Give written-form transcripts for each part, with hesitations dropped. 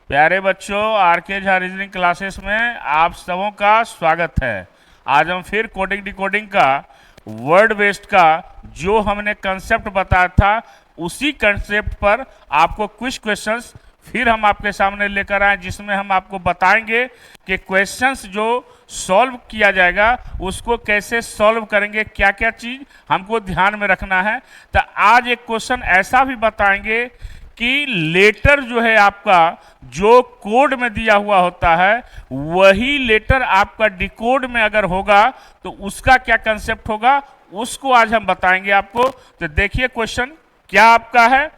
प्यारे बच्चों, R K Jha reasoning classes में आप सबों का स्वागत है। आज हम फिर कोडिंग डिकोडिंग का वर्ड बेस्ड का जो हमने कंसेप्ट बताया था उसी कंसेप्ट पर आपको कुछ क्वेश्चंस फिर हम आपके सामने लेकर आए, जिसमें हम आपको बताएंगे कि क्वेश्चंस जो सॉल्व किया जाएगा उसको कैसे सॉल्व करेंगे, क्या क्या चीज़ हमको ध्यान में रखना है। तो आज एक क्वेश्चन ऐसा भी बताएंगे कि लेटर जो है आपका जो कोड में दिया हुआ होता है वही लेटर आपका डिकोड में अगर होगा तो उसका क्या कंसेप्ट होगा, उसको आज हम बताएंगे आपको। तो देखिए क्वेश्चन क्या आपका है।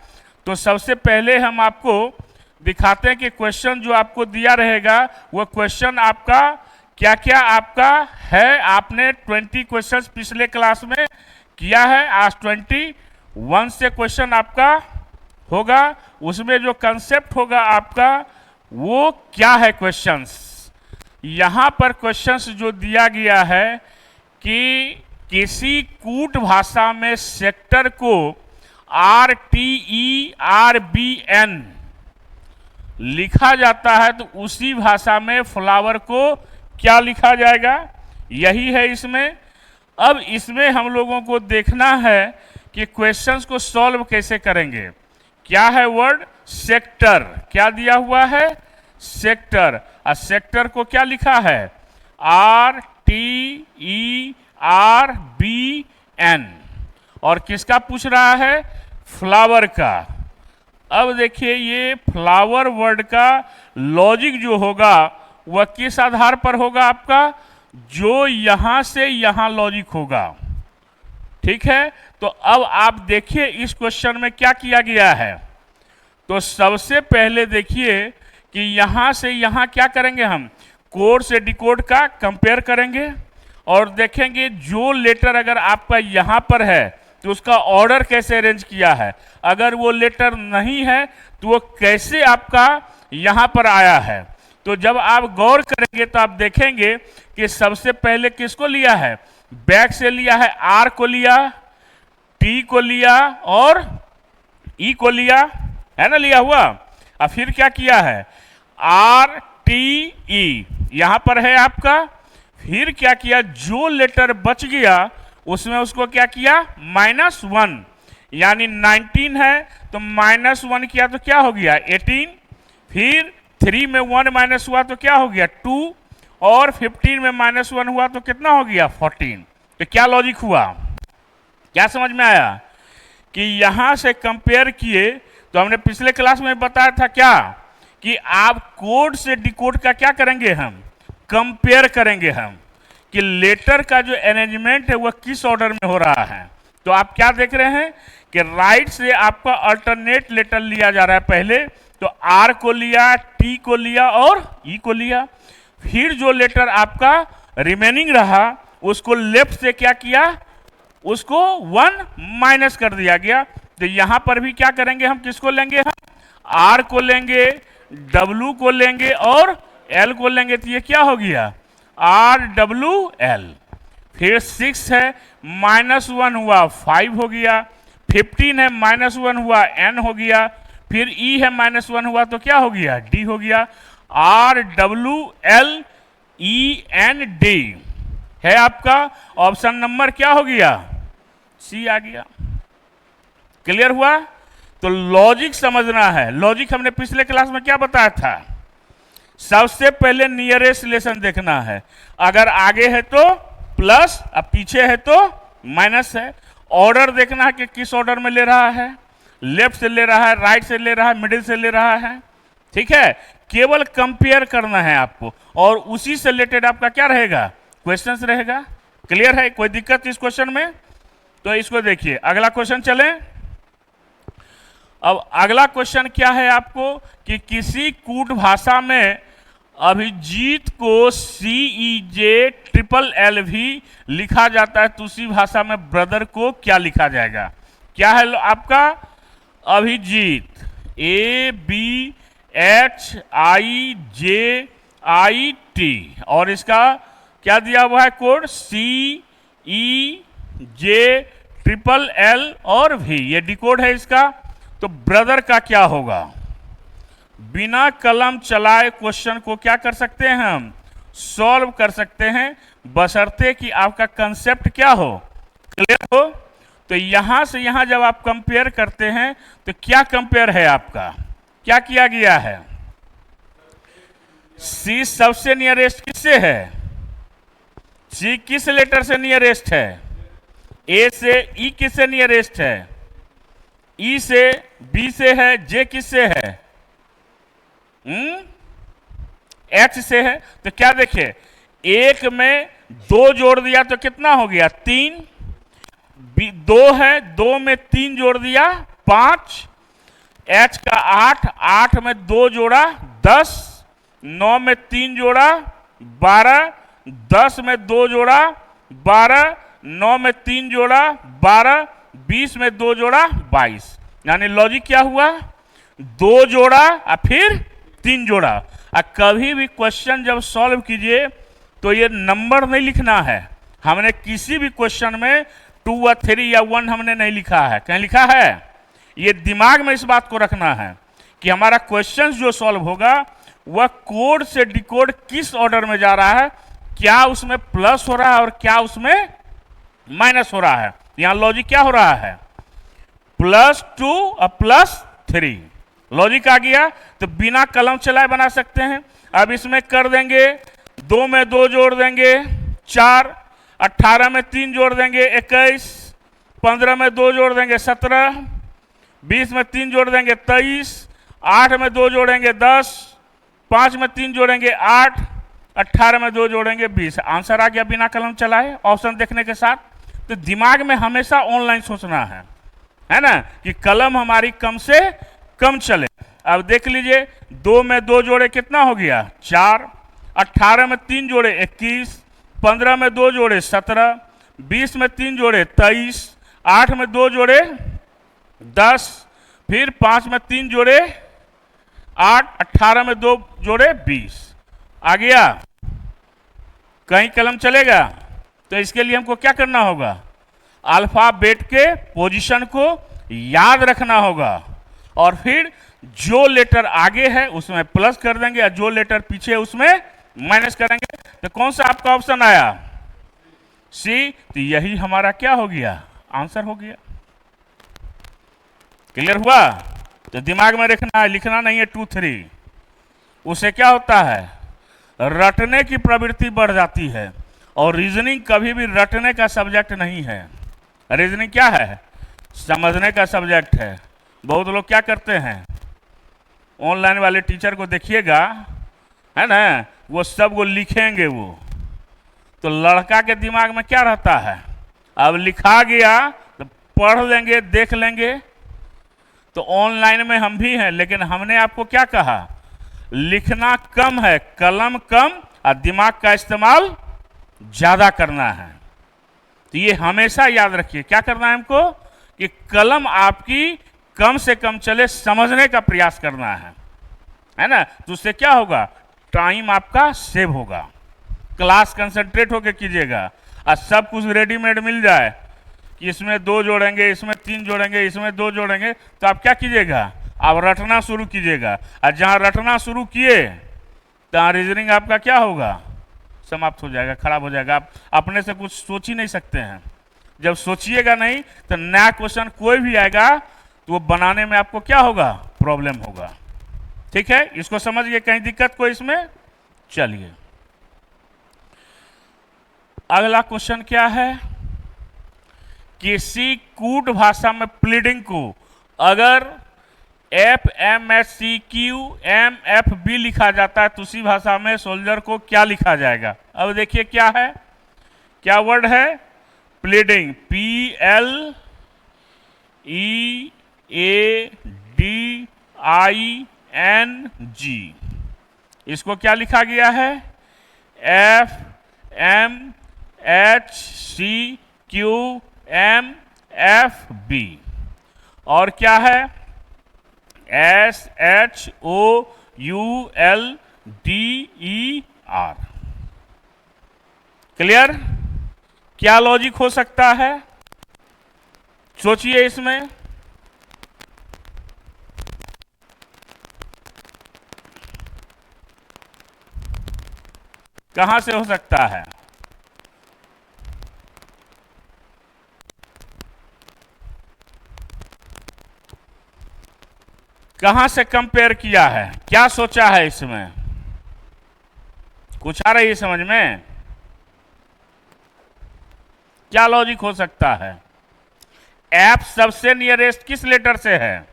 तो सबसे पहले हम आपको दिखाते हैं कि क्वेश्चन जो आपको दिया रहेगा वो क्वेश्चन आपका क्या क्या आपका है। आपने 20 क्वेश्चंस पिछले क्लास में किया है, आज 21 से क्वेश्चन आपका होगा। उसमें जो कंसेप्ट होगा आपका वो क्या है क्वेश्चंस। यहाँ पर क्वेश्चंस जो दिया गया है कि किसी कूट भाषा में सेक्टर को RTERBN लिखा जाता है तो उसी भाषा में फ्लावर को क्या लिखा जाएगा, यही है इसमें। अब इसमें हम लोगों को देखना है कि क्वेश्चंस को सॉल्व कैसे करेंगे। क्या है वर्ड सेक्टर, क्या दिया हुआ है सेक्टर, और सेक्टर को क्या लिखा है RTERBN, और किसका पूछ रहा है फ्लावर का। अब देखिए ये फ्लावर वर्ड का लॉजिक जो होगा वह किस आधार पर होगा आपका, जो यहां से यहां लॉजिक होगा। ठीक है, तो अब आप देखिए इस क्वेश्चन में क्या किया गया है। तो सबसे पहले देखिए कि यहां से यहां क्या करेंगे, हम कोड से डिकोड का कंपेयर करेंगे और देखेंगे जो लेटर अगर आपका यहां पर है तो उसका ऑर्डर कैसे अरेंज किया है, अगर वो लेटर नहीं है तो वो कैसे आपका यहां पर आया है। तो जब आप गौर करेंगे तो आप देखेंगे कि सबसे पहले किसको लिया है, बैक से लिया है, आर को लिया, टी को लिया और ई को लिया, है ना लिया हुआ। अब फिर क्या किया है RTE यहां पर है आपका। फिर क्या किया, जो लेटर बच गया उसमें उसको क्या किया -1, यानी 19 है तो -1 किया तो क्या हो गया 18। फिर 3 में 1 माइनस हुआ तो क्या हो गया 2, और 15 में -1 हुआ तो कितना हो गया 14। तो क्या लॉजिक हुआ, क्या समझ में आया कि यहां से कंपेयर किए। तो हमने पिछले क्लास में बताया था क्या कि आप कोड से डिकोड का क्या करेंगे, हम कंपेयर करेंगे हम कि लेटर का जो अरेंजमेंट है वह किस ऑर्डर में हो रहा है। तो आप क्या देख रहे हैं कि राइट से आपका अल्टरनेट लेटर लिया जा रहा है। पहले तो आर को लिया, टी को लिया और ई को लिया। फिर जो लेटर आपका रिमेनिंग रहा उसको लेफ्ट से क्या किया, उसको 1 माइनस कर दिया गया। तो यहां पर भी क्या करेंगे, हम किसको लेंगे, हम आर को लेंगे, डब्लू को लेंगे और एल को लेंगे। तो ये क्या हो गया RWL। फिर 6 है -1 हुआ 5 हो गया। 15 है -1 हुआ N हो गया। फिर E है -1 हुआ तो क्या हो गया D हो गया। RWLEND है आपका ऑप्शन नंबर क्या हो गया C आ गया। क्लियर हुआ। तो लॉजिक समझना है। लॉजिक हमने पिछले क्लास में क्या बताया था, सबसे पहले नियरेस्ट रिलेशन देखना है। अगर आगे है तो प्लस, अब पीछे है तो माइनस है। ऑर्डर देखना है कि किस ऑर्डर में ले रहा है, लेफ्ट से ले रहा है, राइट से ले रहा है, मिडिल से ले रहा है। ठीक है, केवल कंपेयर करना है आपको और उसी से रिलेटेड आपका क्या रहेगा क्वेश्चंस रहेगा। क्लियर है, कोई दिक्कत इस क्वेश्चन में। तो इसको देखिए, अगला क्वेश्चन चले। अब अगला क्वेश्चन क्या है आपको कि किसी कूट भाषा में अभिजीत को CEJLL भी लिखा जाता है तो उसी भाषा में ब्रदर को क्या लिखा जाएगा। क्या है आपका अभिजीत ABHIJIT और इसका क्या दिया हुआ है कोड CEJLL और V, ये डिकोड है इसका। तो ब्रदर का क्या होगा, बिना कलम चलाए क्वेश्चन को क्या कर सकते हैं, हम सॉल्व कर सकते हैं, बशर्ते कि आपका कंसेप्ट क्या हो, क्लियर हो। तो यहां से यहां जब आप कंपेयर करते हैं तो क्या कंपेयर है आपका, क्या किया गया है, सी सबसे नियरेस्ट किससे है, सी किस लेटर से नियरेस्ट है, ए से, ई किससे नियरेस्ट है, ई से, बी से है, जे किससे है, एच से है। तो क्या देखे, एक में दो जोड़ दिया तो कितना हो गया, तीन, दो है, दो में तीन जोड़ दिया, पांच, एच का आठ, आठ में दो जोड़ा, दस, नौ में तीन जोड़ा, बारह, दस में दो जोड़ा, बारह, नौ में तीन जोड़ा, बारह, बीस में दो जोड़ा, बाईस। यानी लॉजिक क्या हुआ, दो जोड़ा और फिर तीन जोड़ा। और कभी भी क्वेश्चन जब सॉल्व कीजिए तो ये नंबर नहीं लिखना है, हमने किसी भी क्वेश्चन में 2 या 3 या 1 हमने नहीं लिखा है, कहीं लिखा है, ये दिमाग में इस बात को रखना है कि हमारा क्वेश्चन जो सॉल्व होगा वह कोड से डिकोड किस ऑर्डर में जा रहा है, क्या उसमें प्लस हो रहा है और क्या उसमें माइनस हो रहा है। यहां लॉजिक क्या हो रहा है, +2 और +3 लॉजिक आ गया। तो बिना कलम चलाए बना सकते हैं। अब इसमें कर देंगे, 2 में 2 जोड़ देंगे 4, 18 में 3 जोड़ देंगे 21, 15 में 2 जोड़ देंगे 17, 20 में 3 जोड़ देंगे 23, 8 में 2 जोड़ेंगे 10, 5 में 3 जोड़ेंगे 8, 18 में 2 जोड़ेंगे 20। आंसर आ गया बिना कलम चलाए ऑप्शन देखने के साथ। तो दिमाग में हमेशा ऑनलाइन सोचना है ना, कि कलम हमारी कम से कम चले। अब देख लीजिए, 2 में 2 जोड़े कितना हो गया 4, 18 में 3 जोड़े 21, 15 में 2 जोड़े 17, 20 में 3 जोड़े 23, 8 में 2 जोड़े 10, फिर 5 में 3 जोड़े 8, 18 में 2 जोड़े 20। आ गया, कहीं कलम चलेगा। तो इसके लिए हमको क्या करना होगा, अल्फाबेट के पोजीशन को याद रखना होगा और फिर जो लेटर आगे है उसमें प्लस कर देंगे और जो लेटर पीछे उसमें माइनस करेंगे। तो कौन सा आपका ऑप्शन आया, सी। तो यही हमारा क्या हो गया, आंसर हो गया। क्लियर हुआ। तो दिमाग में रखना है, लिखना नहीं है 2 3। उससे क्या होता है, रटने की प्रवृत्ति बढ़ जाती है। और रीजनिंग कभी भी रटने का सब्जेक्ट नहीं है, रीजनिंग क्या है, समझने का सब्जेक्ट है। बहुत लोग क्या करते हैं, ऑनलाइन वाले टीचर को देखिएगा, है ना, वो सब वो लिखेंगे वो। तो लड़का के दिमाग में क्या रहता है, अब लिखा गया तो पढ़ लेंगे, देख लेंगे। तो ऑनलाइन में हम भी हैं, लेकिन हमने आपको क्या कहा, लिखना कम है, कलम कम और दिमाग का इस्तेमाल ज्यादा करना है। तो ये हमेशा याद रखिए, क्या करना है हमको, कि कलम आपकी कम से कम चले, समझने का प्रयास करना है ना। तो उससे क्या होगा, टाइम आपका सेव होगा, क्लास कंसंट्रेट होकर कीजिएगा। और सब कुछ रेडीमेड मिल जाए कि इसमें 2 जोड़ेंगे, इसमें 3 जोड़ेंगे, इसमें 2 जोड़ेंगे, तो आप क्या कीजिएगा, आप रटना शुरू कीजिएगा। और जहां रटना शुरू किए तहां रीजनिंग आपका क्या होगा, समाप्त हो जाएगा, खराब हो जाएगा। आप अपने से कुछ सोच ही नहीं सकते हैं। जब सोचिएगा नहीं तो नया क्वेश्चन कोई भी आएगा तो वो बनाने में आपको क्या होगा, प्रॉब्लम होगा। ठीक है, इसको समझिए, कहीं दिक्कत कोई इसमें। चलिए अगला क्वेश्चन क्या है, किसी कूट भाषा में प्लीडिंग को अगर FMSCQMFB लिखा जाता है तो उसी भाषा में सोल्जर को क्या लिखा जाएगा। अब देखिए क्या है, क्या वर्ड है, प्लीडिंग, PLEADING। इसको क्या लिखा गया है, FMHCQMFB। और क्या है, SHOULDER। क्लियर। क्या लॉजिक हो सकता है, सोचिए इसमें। कहां से हो सकता है? कहां से कंपेयर किया है? क्या सोचा है इसमें? कुछ आ रही है समझ में? क्या लॉजिक हो सकता है? एफ सबसे नियरेस्ट किस लेटर से है?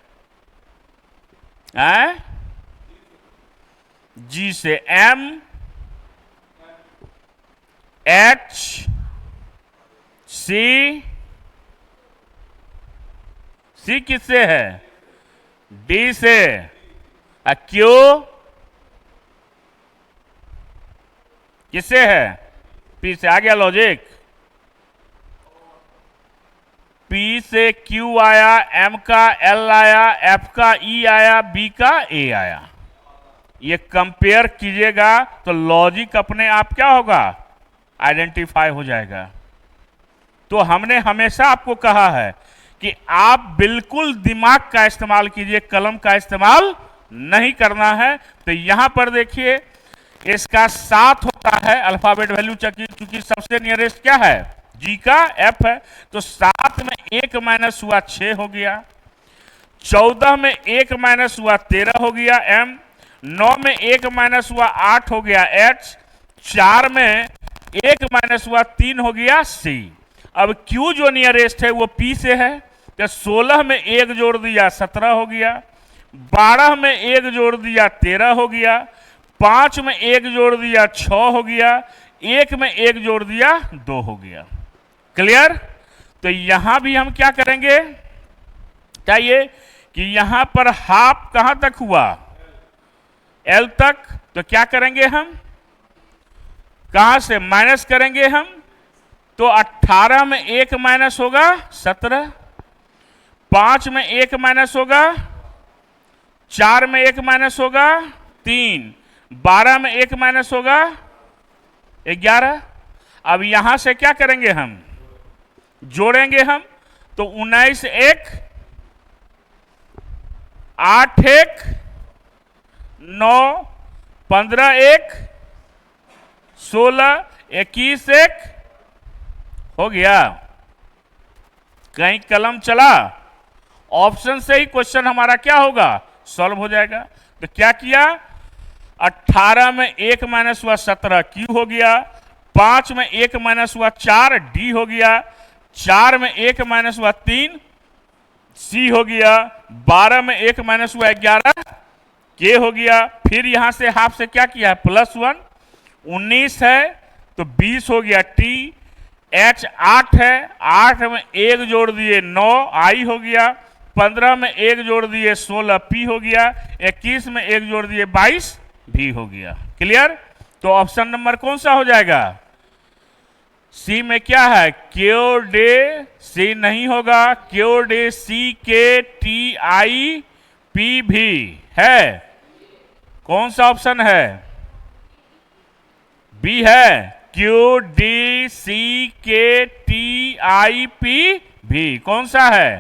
जी से। एम, एच, सी, सी किससे है? डी से। क्यू किससे है? पी से। आ गया लॉजिक? पी से क्यू आया, एम का एल आया, एफ का ई आया, बी का ए आया। ये कंपेयर कीजिएगा तो लॉजिक अपने आप क्या होगा? आइडेंटिफाई हो जाएगा। तो हमने हमेशा आपको कहा है कि आप बिल्कुल दिमाग का इस्तेमाल कीजिए, कलम का इस्तेमाल नहीं करना है। तो यहां पर देखिए इसका 7 होता है अल्फाबेट वैल्यू, क्योंकि सबसे नियरेस्ट क्या है? जी का एफ है। तो 7 में 1 माइनस हुआ 6 हो गया, 14 में 1 माइनस हुआ 13 हो गया एम, 9 में 1 माइनस हुआ 8 हो गया एच, 4 में 1 माइनस हुआ 3 हो गया सी। अब क्यू जो नियरेस्ट है वो पी से है, तो 16 में 1 जोड़ दिया 17 हो गया, 12 में 1 जोड़ दिया 13 हो गया, 5 में 1 जोड़ दिया 6 हो गया, 1 में 1 जोड़ दिया 2 हो गया। क्लियर? तो यहां भी हम क्या करेंगे? चाहिए कि यहां पर हाफ कहां तक हुआ? एल तक। तो क्या करेंगे हम? कहां से माइनस करेंगे हम? तो 18 में 1 माइनस होगा 17, 5 में 1 माइनस होगा, 4 में 1 माइनस होगा 3, 12 में 1 माइनस होगा 11। अब यहां से क्या करेंगे हम? जोड़ेंगे हम। तो 19 1, 8 1, 9, 15 1, 16, 21 1 हो गया। कहीं कलम चला? ऑप्शन से ही क्वेश्चन हमारा क्या होगा? सॉल्व हो जाएगा। तो क्या किया? 18 में 1 माइनस हुआ 17 क्यू हो गया, 5 में 1 माइनस हुआ 4 डी हो गया, 4 में 1 माइनस हुआ 3 सी हो गया, 12 में 1 माइनस हुआ 11 के हो गया। फिर यहां से हाफ से क्या किया है? +1। 19 है तो 20 हो गया टी। एच 8 है, 8 में 1 जोड़ दिए 9 आई हो गया, 15 में 1 जोड़ दिए 16 पी हो गया, 21 में 1 जोड़ दिए 22 भी हो गया। क्लियर? तो ऑप्शन नंबर कौन सा हो जाएगा? सी में क्या है? क्यू डे सी नहीं होगा, क्यू डे सी के टी आई पी भी है। कौन सा ऑप्शन है? बी है। क्यू डी सी के टी आई पी भी कौन सा है?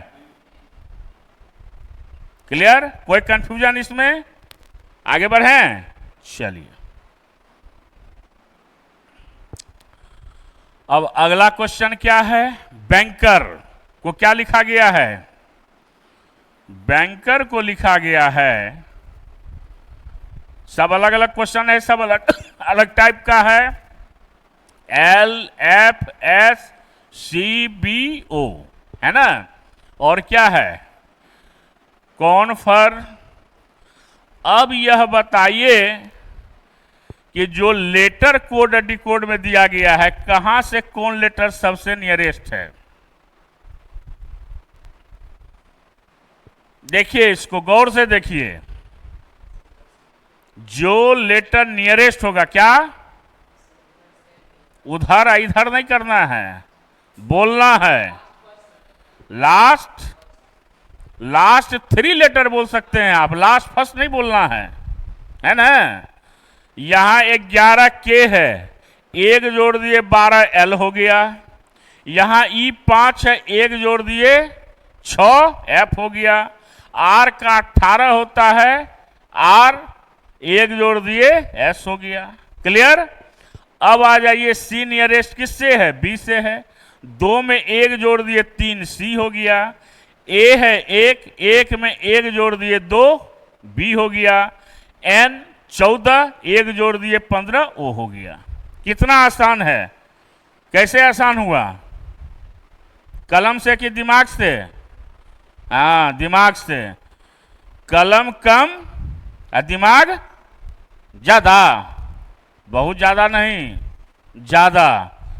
क्लियर? कोई कंफ्यूजन इसमें? आगे बढ़ें? चलिए अब अगला क्वेश्चन क्या है? बैंकर को क्या लिखा गया है? बैंकर को लिखा गया है, सब अलग अलग क्वेश्चन है, सब अलग अलग टाइप का है। L F S C B O है ना? और क्या है? कौन फर। अब यह बताइए कि जो लेटर कोड डिकोड में दिया गया है, कहां से कौन लेटर सबसे नियरेस्ट है? देखिए, इसको गौर से देखिए। जो लेटर नियरेस्ट होगा, क्या उधर इधर नहीं करना है, बोलना है। लास्ट 3 लेटर बोल सकते हैं आप, लास्ट फर्स्ट नहीं बोलना है ना? यहां 11 के है, 1 जोड़ दिए 12 एल हो गया। यहां ई 5 है, 1 जोड़ दिए 6 एफ हो गया। आर का 18 होता है, आर 1 जोड़ दिए एस हो गया। क्लियर? अब आ जाइए सी नियरेस्ट किससे है, बी से है। 2 में 1 जोड़ दिए 3, सी हो गया। ए है 1, 1 में 1 जोड़ दिए 2, बी हो गया। एन 14, 1 जोड़ दिए 15, ओ हो गया। कितना आसान है, कैसे आसान हुआ, कलम से कि दिमाग से? हाँ, दिमाग से। कलम कम और दिमाग ज्यादा, बहुत ज्यादा नहीं, ज्यादा,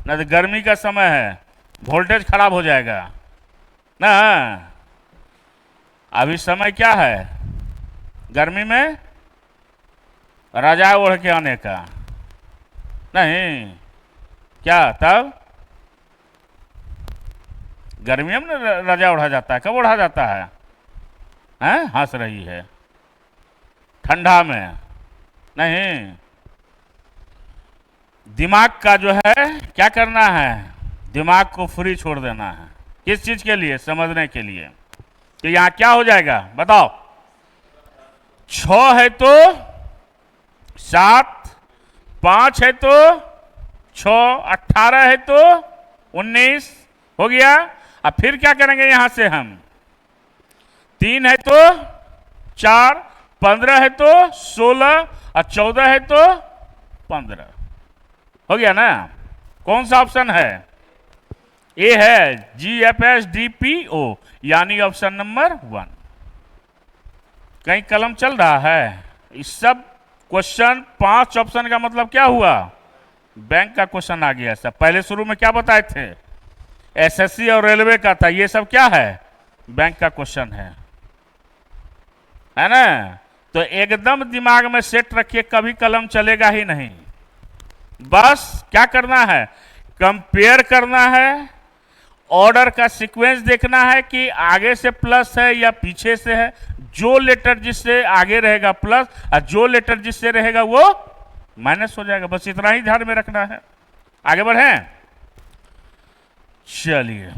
ना तो गर्मी का समय है, वोल्टेज खराब हो जाएगा ना। अभी समय क्या है, गर्मी में रजाई ओढ़ के आने का नहीं, क्या तब गर्मियों में रजा ओढ़ा जाता है, कब ओढ़ा जाता है? हैं, हंस रही है, ठंडा में नहीं। दिमाग का जो है क्या करना है, दिमाग को फ्री छोड़ देना है। किस चीज के लिए, समझने के लिए। तो यहां क्या हो जाएगा बताओ, 6 है तो 7, 5 है तो 6, 18 है तो 19 हो गया। अब फिर क्या करेंगे यहां से हम, 3 है तो 4, 15 है तो 16 और 14 है तो 15 हो गया ना। कौन सा ऑप्शन है, ए है GFSDPO, यानी ऑप्शन नंबर 1। कहीं कलम चल रहा है, इस सब क्वेश्चन 5 ऑप्शन का मतलब क्या हुआ, बैंक का क्वेश्चन आ गया। सब पहले शुरू में क्या बताए थे, SSC और रेलवे का था, ये सब क्या है, बैंक का क्वेश्चन है ना। तो एकदम दिमाग में सेट रखिए, कभी कलम चलेगा ही नहीं। बस क्या करना है, कंपेयर करना है, ऑर्डर का सीक्वेंस देखना है कि आगे से प्लस है या पीछे से है। जो लेटर जिससे आगे रहेगा प्लस और जो लेटर जिससे रहेगा वो माइनस हो जाएगा। बस इतना ही ध्यान में रखना है। आगे बढ़ें, चलिए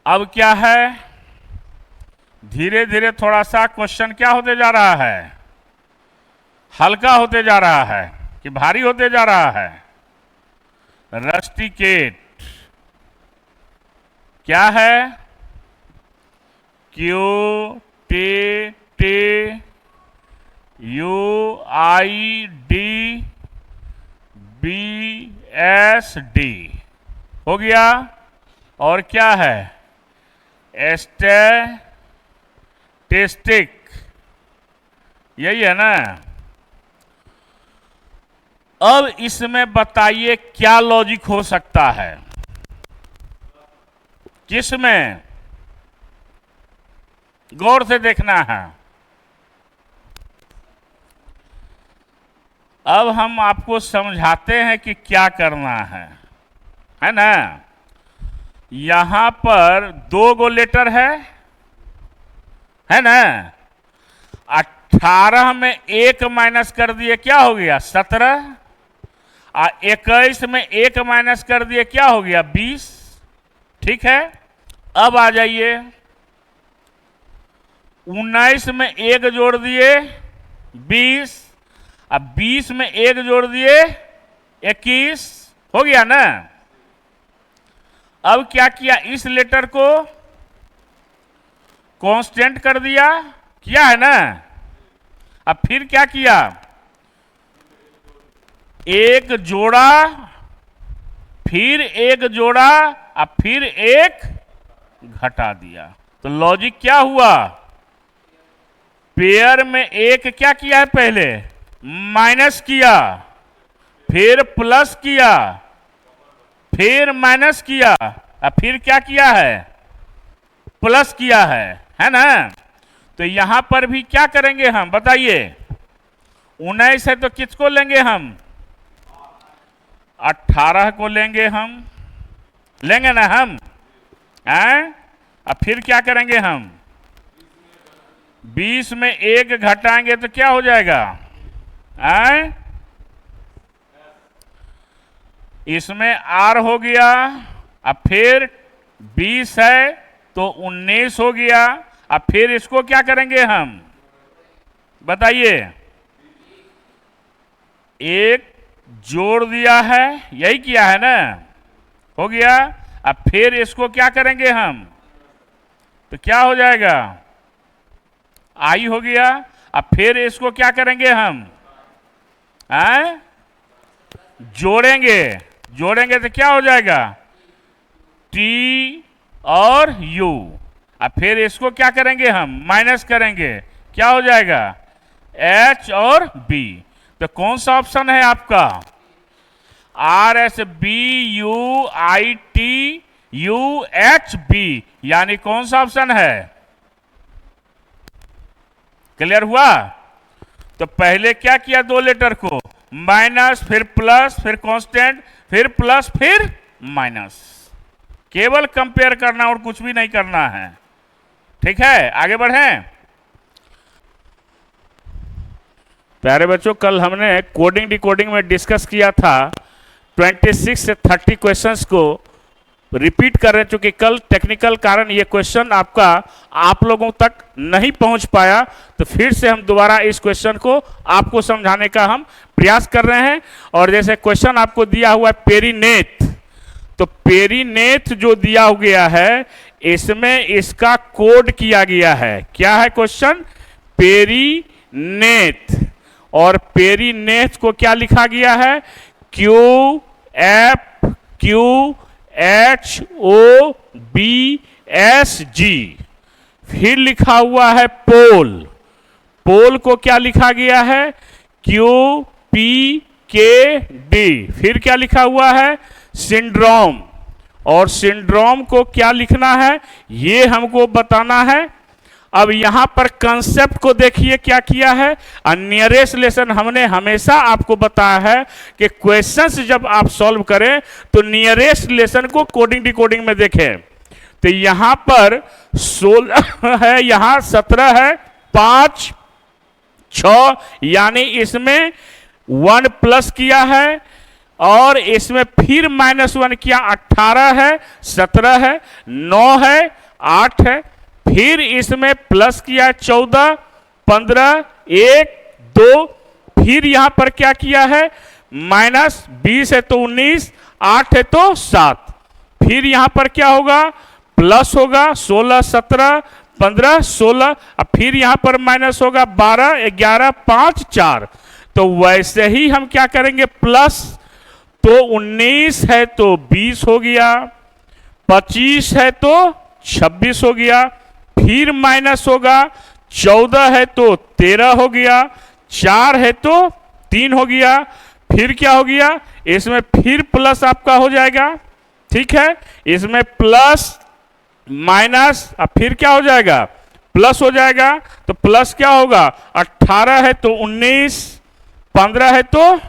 अब क्या है, धीरे धीरे थोड़ा सा क्वेश्चन क्या होते जा रहा है, हल्का होते जा रहा है कि भारी होते जा रहा है। रस्टिकेट क्या है, QTTUIDBSD हो गया। और क्या है, स्टैटिस्टिक, यही है ना। अब इसमें बताइए क्या लॉजिक हो सकता है, किसमें, गौर से देखना है। अब हम आपको समझाते हैं कि क्या करना है ना। यहां पर 2 गो लेटर है ना। 18 में 1 माइनस कर दिए क्या हो गया 17, और 21 में 1 माइनस कर दिए क्या हो गया 20। ठीक है, अब आ जाइए 19 में 1 जोड़ दिए 20, अब 20 में 1 जोड़ दिए 21 हो गया ना। अब क्या किया, इस लेटर को कांस्टेंट कर दिया, किया है ना। अब फिर क्या किया, 1 जोड़ा, फिर 1 जोड़ा, अब फिर 1 घटा दिया। तो लॉजिक क्या हुआ, पेयर में 1 क्या किया है, पहले माइनस किया, फिर प्लस किया, फिर माइनस किया, और फिर क्या किया है, प्लस किया है ना। तो यहां पर भी क्या करेंगे हम बताइए, 19 है तो किसको लेंगे हम, 18 को लेंगे हम, लेंगे ना हम, अब फिर क्या करेंगे हम, 20 में 1 घटाएंगे तो क्या हो जाएगा, इसमें R हो गया, अब फिर 20 है तो 19 हो गया। अब फिर इसको क्या करेंगे हम बताइए, 1 जोड़ दिया है, यही किया है ना, हो गया। अब फिर इसको क्या करेंगे हम, तो क्या हो जाएगा, आई हो गया। अब फिर इसको क्या करेंगे हम, जोड़ेंगे, जोड़ेंगे तो क्या हो जाएगा, टी और यू। अब फिर इसको क्या करेंगे हम, माइनस करेंगे, क्या हो जाएगा, एच और बी। तो कौन सा ऑप्शन है आपका, R S B U I T U H B, यानी कौन सा ऑप्शन है, क्लियर हुआ। तो पहले क्या किया, दो लेटर को माइनस, फिर प्लस, फिर कांस्टेंट, फिर प्लस, फिर माइनस, केवल कंपेयर करना और कुछ भी नहीं करना है। ठीक है, आगे बढ़ें। प्यारे बच्चों, कल हमने कोडिंग डिकोडिंग में डिस्कस किया था 26 से 30 क्वेश्चंस को रिपीट कर रहे, चूंकि कल टेक्निकल कारण ये क्वेश्चन आपका आप लोगों तक नहीं पहुंच पाया, तो फिर से हम दोबारा इस क्वेश्चन को आपको समझाने का हम प्रयास कर रहे हैं। और जैसे क्वेश्चन आपको दिया हुआ है पेरीनेथ, तो पेरीनेथ जो दिया गया है इसमें इसका कोड किया गया है, क्या है क्वेश्चन, पेरीनेथ। और पेरीनेथ को क्या लिखा गया है, Q F Q H O B S G. फिर लिखा हुआ है पोल, पोल को क्या लिखा गया है, क्यू पी के डी। फिर क्या लिखा हुआ है, सिंड्रोम, और सिंड्रोम को क्या लिखना है ये हमको बताना है। अब यहां पर कंसेप्ट को देखिए क्या किया है, नियरेस्ट रिलेशन हमने हमेशा आपको बताया है कि क्वेश्चंस जब आप सॉल्व करें तो नियरेस्ट रिलेशन को कोडिंग डिकोडिंग में देखें। तो यहां पर 16 है, यहां 17 है, 5 6, यानी इसमें 1 प्लस किया है, और इसमें फिर -1 किया, 18 है, 17 है, 9 है, 8 है, फिर इसमें प्लस किया 14, 15, 1, 2, फिर यहां पर क्या किया है, -20 है तो 19, 8 है तो 7, फिर यहां पर क्या होगा, प्लस होगा 16, 17, 15, 16, अब फिर यहां पर माइनस होगा 12, 11, 5, 4। तो वैसे ही हम क्या करेंगे, प्लस, तो 19 है तो 20 हो गया, 25 है तो 26 हो गया, फिर माइनस होगा 14 है तो 13 हो गया, 4 है तो 3 हो गया, फिर क्या हो गया, इसमें फिर प्लस आपका हो जाएगा, ठीक है, इसमें प्लस माइनस, अब फिर क्या हो जाएगा, प्लस हो जाएगा। तो प्लस क्या होगा, 18 है तो 19, 15 है तो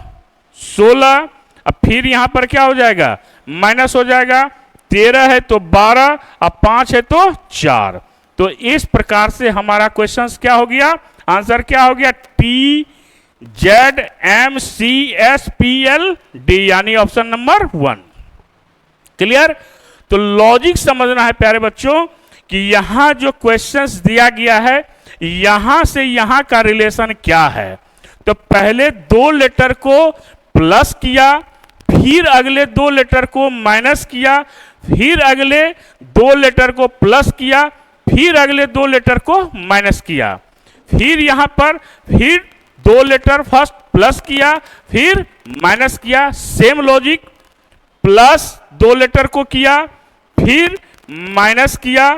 16, अब फिर यहां पर क्या हो जाएगा, माइनस हो जाएगा, 13 है तो 12, अब 5 है तो 4। तो इस प्रकार से हमारा क्वेश्चन क्या हो गया, आंसर क्या हो गया, T Z M C S P L D, यानी ऑप्शन नंबर 1। क्लियर। तो लॉजिक समझना है प्यारे बच्चों कि यहां जो क्वेश्चंस दिया गया है यहां से यहां का रिलेशन क्या है। तो पहले 2 लेटर को प्लस किया, फिर अगले 2 लेटर को माइनस किया, फिर अगले 2 लेटर को प्लस किया, फिर अगले 2 लेटर को माइनस किया, फिर यहां पर फिर 2 लेटर फर्स्ट प्लस किया, फिर माइनस किया, सेम लॉजिक, प्लस 2 लेटर को किया, फिर माइनस किया,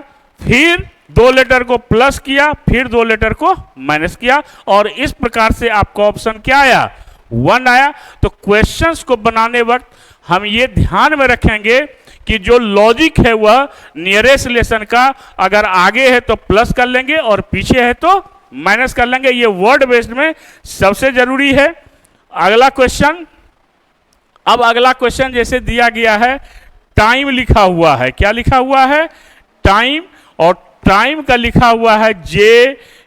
फिर 2 लेटर को प्लस किया, फिर 2 लेटर को माइनस किया, और इस प्रकार से आपका ऑप्शन क्या आया, 1 आया। तो क्वेश्चंस को बनाने वक्त हम ये ध्यान में रखेंगे कि जो लॉजिक है वह नियरेस्ट रिलेशन का अगर आगे है तो प्लस कर लेंगे और पीछे है तो माइनस कर लेंगे, ये वर्ड बेस्ड में सबसे जरूरी है। अगला क्वेश्चन, अब अगला क्वेश्चन जैसे दिया गया है, टाइम लिखा हुआ है, क्या लिखा हुआ है, टाइम, और टाइम का लिखा हुआ है JUFN,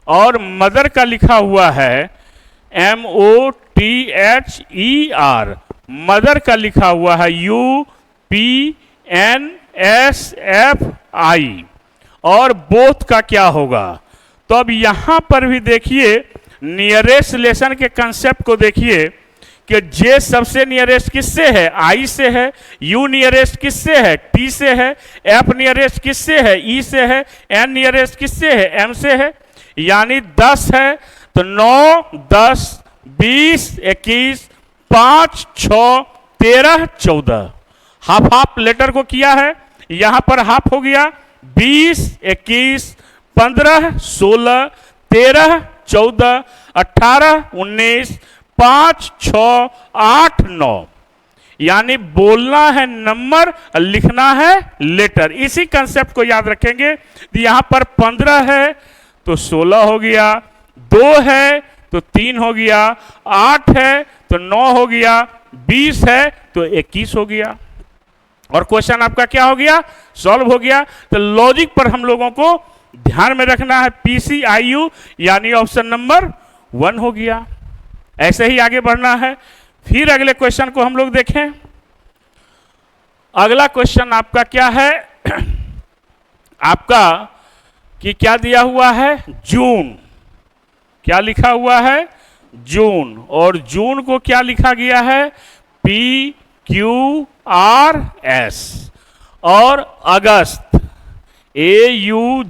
और मदर का लिखा हुआ है MOTHER, मदर का लिखा हुआ है UPNSFI, और बोथ का क्या होगा। तो अब यहां पर भी देखिए नियरेस्ट रिलेशन के कंसेप्ट को देखिए कि जे सबसे नियरेस्ट किससे है, आई से है, यू नियरेस्ट किससे है, टी से है, एफ नियरेस्ट किससे है, ई से है, एन नियरेस्ट किससे है, एम से है। यानी 10 है तो 9, 10, 20, 21, 5, 6, 13, 14 हाफ हाफ लेटर को किया है, यहां पर हाफ हो गया 20, 21, 15, 16, 13, 14, 18, 19, 5, 6, 8, 9। यानी बोलना है नंबर, लिखना है लेटर। इसी कंसेप्ट को याद रखेंगे। तो यहां पर 15 है तो 16 हो गया, 2 है तो 3 हो गया, 8 है तो 9 हो गया, 20 है तो 21 हो गया। और क्वेश्चन आपका क्या हो गया, सॉल्व हो गया। तो लॉजिक पर हम लोगों को ध्यान में रखना है, PCIU यानी ऑप्शन नंबर 1 हो गया। ऐसे ही आगे बढ़ना है। फिर अगले क्वेश्चन को हम लोग देखें। अगला क्वेश्चन आपका क्या है आपका कि क्या दिया हुआ है, जून। क्या लिखा हुआ है, जून। और जून को क्या लिखा गया है, PQRS। और अगस्त AUGUST,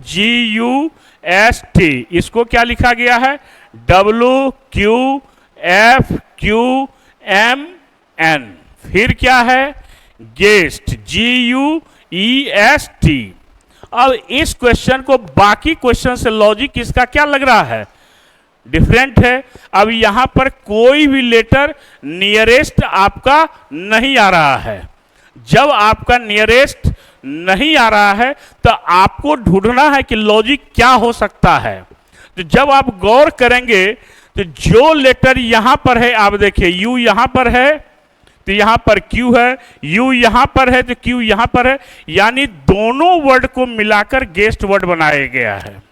इसको क्या लिखा गया है, WQFQMN। फिर क्या है, गेस्ट GUEST। अब इस क्वेश्चन को बाकी क्वेश्चन से लॉजिक इसका क्या लग रहा है, डिफरेंट है। अब यहां पर कोई भी लेटर नियरेस्ट आपका नहीं आ रहा है। जब आपका नियरेस्ट नहीं आ रहा है तो आपको ढूंढना है कि लॉजिक क्या हो सकता है। तो जब आप गौर करेंगे तो जो लेटर यहां पर है, आप देखिए यू यहां पर है तो यहां पर क्यू है, यू यहां पर है तो क्यू यहां पर है। यानी दोनों वर्ड को मिलाकर गेस्ट वर्ड बनाया गया है।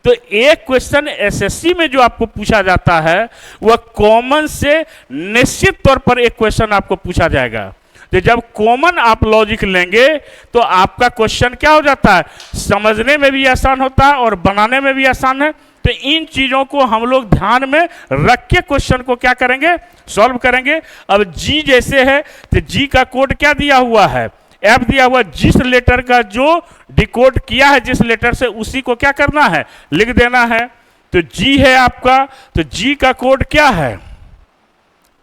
तो एक क्वेश्चन एसएससी में जो आपको पूछा जाता है वह कॉमन से निश्चित तौर पर एक क्वेश्चन आपको पूछा जाएगा। तो जब कॉमन आप लॉजिक लेंगे तो आपका क्वेश्चन क्या हो जाता है, समझने में भी आसान होता है और बनाने में भी आसान है। तो इन चीजों को हम लोग ध्यान में रख के क्वेश्चन को क्या करेंगे, सॉल्व करेंगे। अब जी जैसे है तो जी का कोड क्या दिया हुआ है, एफ दिया हुआ। जिस लेटर का जो डिकोड किया है जिस लेटर से, उसी को क्या करना है, लिख देना है। तो जी है आपका, तो जी का कोड क्या है,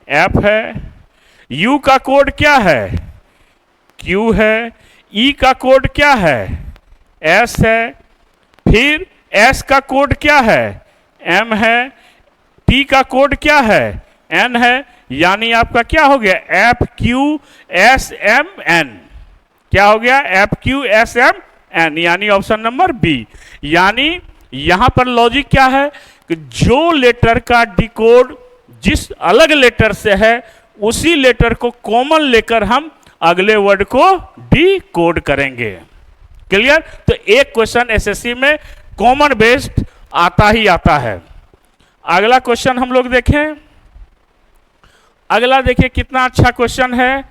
एफ है। यू का कोड क्या है, क्यू है। ई का कोड क्या है, एस है। फिर एस का कोड क्या है, एम है। टी का कोड क्या है, एन है। यानी आपका क्या हो गया, F Q S M N. क्या हो गया, F Q S M N, यानी ऑप्शन नंबर बी। यानी यहां पर लॉजिक क्या है कि जो लेटर का डिकोड जिस अलग लेटर से है उसी लेटर को कॉमन लेकर हम अगले वर्ड को डिकोड करेंगे। क्लियर। तो एक क्वेश्चन एसएससी में कॉमन बेस्ड आता ही आता है। अगला क्वेश्चन हम लोग देखें। अगला देखिए कितना अच्छा क्वेश्चन है।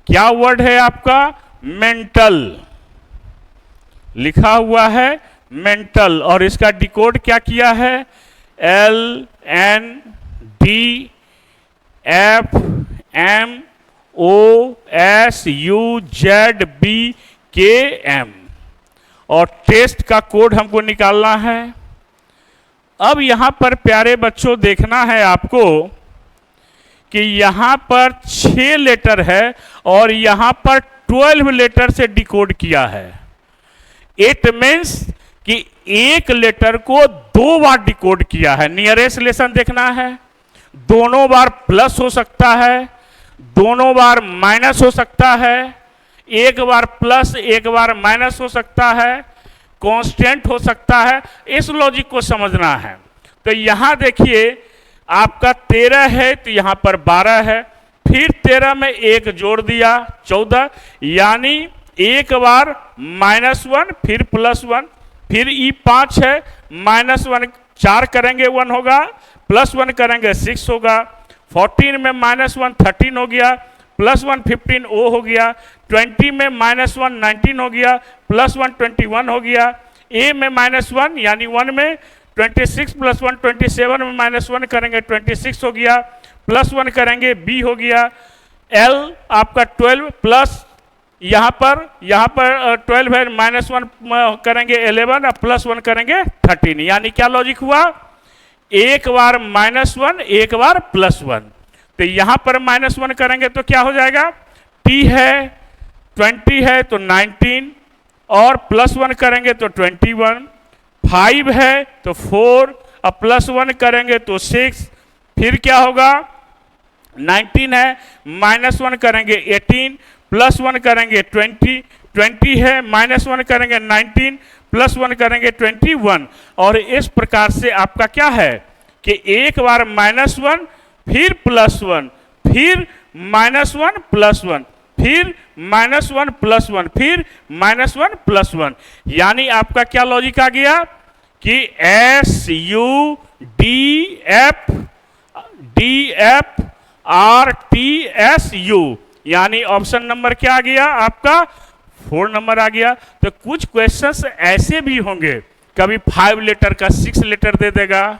क्या वर्ड है आपका, मेंटल लिखा हुआ है, मेंटल। और इसका डिकोड क्या किया है, LNDFMOSUZBKM। और टेस्ट का कोड हमको निकालना है। अब यहां पर प्यारे बच्चों देखना है आपको कि यहां पर 6 लेटर है और यहां पर 12 लेटर से डिकोड किया है। इट मीन्स कि एक लेटर को 2 बार डिकोड किया है। नियरेस्ट रिलेशन देखना है, दोनों बार प्लस हो सकता है, दोनों बार माइनस हो सकता है, एक बार प्लस एक बार माइनस हो सकता है, कांस्टेंट हो सकता है। इस लॉजिक को समझना है। तो यहां देखिए आपका 13 है तो यहां पर 12 है। फिर 13 में एक जोड़ दिया 14, यानी एक बार -1 फिर +1। फिर ई 5 है, -1 4 करेंगे 1 होगा, +1 करेंगे 6 होगा। 14 में -1 13 हो गया, +1 15 O हो गया। 20 में -1 19 हो गया, +1 21 हो गया। ए में -1 यानी 1 में 26 प्लस 1 27 में माइनस 1 करेंगे 26 हो गया, प्लस 1 करेंगे बी हो गया, एल आपका 12 प्लस यहाँ पर 12 है, माइनस 1 करेंगे 11 और प्लस 1 करेंगे 13। यानी क्या लॉजिक हुआ, एक बार माइनस 1 एक बार प्लस 1। तो यहाँ पर माइनस 1 करेंगे तो क्या हो जाएगा, टी है 20 है तो 19 और प्लस 1 करेंगे तो 21, 5 है तो 4 और प्लस 1 करेंगे तो 6, फिर क्या होगा 19 है माइनस 1 करेंगे 18 प्लस 1 करेंगे 20, 20 है माइनस 1 करेंगे 19 प्लस 1 करेंगे 21। और इस प्रकार से आपका क्या है कि एक बार माइनस 1 फिर प्लस 1 फिर माइनस 1 प्लस 1 फिर माइनस 1 प्लस 1 फिर माइनस 1 प्लस 1। यानी आपका क्या लॉजिक आ गया कि S U D F R T S U, यानी ऑप्शन नंबर क्या आ गया आपका 4 नंबर आ गया। तो कुछ क्वेश्चंस ऐसे भी होंगे, कभी 5 लेटर का 6 लेटर दे देगा,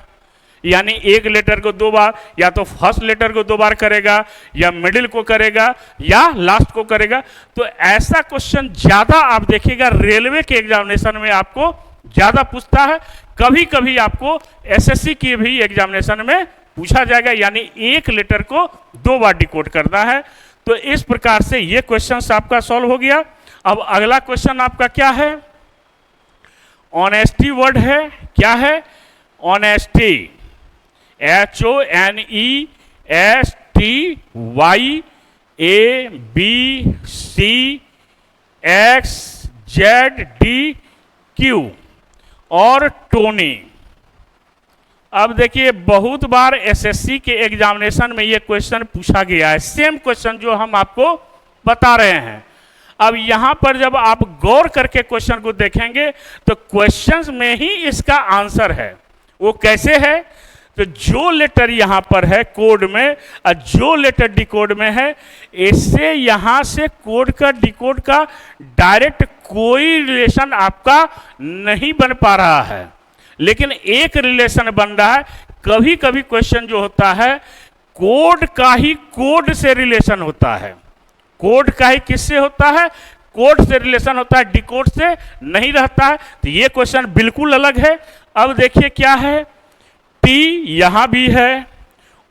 यानी एक लेटर को 2 बार, या तो फर्स्ट लेटर को 2 बार करेगा या मिडिल को करेगा या लास्ट को करेगा। तो ऐसा क्वेश्चन ज्यादा आप देखिएगा रेलवे के एग्जामिनेशन में आपको ज्यादा पूछता है, कभी कभी आपको एसएससी के भी एग्जामिनेशन में पूछा जाएगा, यानी एक लेटर को 2 बार डिकोड करना है। तो इस प्रकार से ये क्वेश्चन आपका सॉल्व हो गया। अब अगला क्वेश्चन आपका क्या है, ऑनेस्टी वर्ड है, क्या है ऑनेस्टी, HONESTY और टोनी। अब देखिए बहुत बार एसएससी के एग्जामिनेशन में ये क्वेश्चन पूछा गया है, सेम क्वेश्चन जो हम आपको बता रहे हैं। अब यहां पर जब आप गौर करके क्वेश्चन को देखेंगे तो क्वेश्चंस में ही इसका आंसर है। वो कैसे है, तो जो लेटर यहां पर है कोड में और जो लेटर डिकोड में है, इससे यहां से कोड का डिकोड का डायरेक्ट कोई रिलेशन आपका नहीं बन पा रहा है, लेकिन एक रिलेशन बन रहा है। कभी कभी क्वेश्चन जो होता है कोड का ही कोड से रिलेशन होता है, कोड का ही किससे होता है, कोड से रिलेशन होता है, डिकोड से नहीं रहता है। तो ये क्वेश्चन बिल्कुल अलग है। अब देखिए क्या है, टी यहां भी है,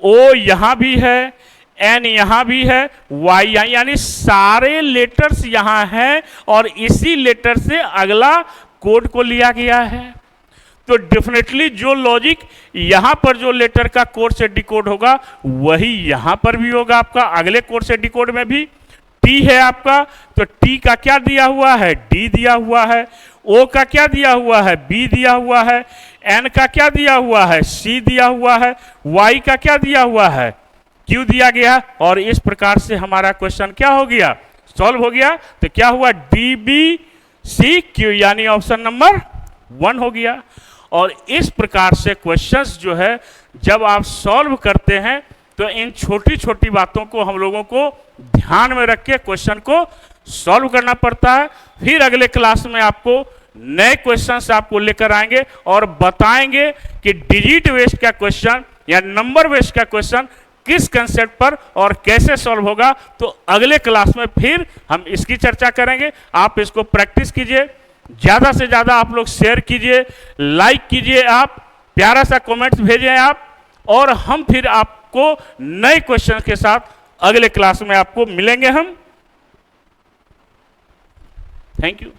ओ यहां भी है, एन यहां भी है, वाई यहां, यानी सारे लेटर्स यहां हैं और इसी लेटर से अगला कोड को लिया गया है। तो डेफिनेटली जो लॉजिक यहां पर जो लेटर का कोड से डिकोड होगा वही यहां पर भी होगा आपका अगले कोड से डिकोड में भी। टी है आपका, तो टी का क्या दिया हुआ है, डी दिया हुआ है, ओ का क्या दिया हुआ है, बी दिया हुआ है, एन का क्या दिया हुआ है, सी दिया हुआ है, वाई का क्या दिया हुआ है, क्यू दिया गया। और इस प्रकार से हमारा क्वेश्चन क्या हो गया, सॉल्व हो गया। तो क्या हुआ, डी बी सी क्यू, यानी ऑप्शन नंबर 1 हो गया। और इस प्रकार से क्वेश्चंस जो है जब आप सॉल्व करते हैं तो इन छोटी छोटी बातों को हम लोगों को ध्यान में रख के क्वेश्चन को सॉल्व करना पड़ता है। फिर अगले क्लास में आपको नए क्वेश्चंस आपको लेकर आएंगे और बताएंगे कि डिजिट बेस्ड का क्वेश्चन या नंबर बेस्ड का क्वेश्चन किस कंसेप्ट पर और कैसे सॉल्व होगा। तो अगले क्लास में फिर हम इसकी चर्चा करेंगे। आप इसको प्रैक्टिस कीजिए, ज़्यादा से ज़्यादा आप लोग शेयर कीजिए, लाइक कीजिए, आप प्यारा सा कमेंट्स भेजें आप, और हम फिर आपको नए क्वेश्चन के साथ अगले क्लास में आपको मिलेंगे हम। Thank you.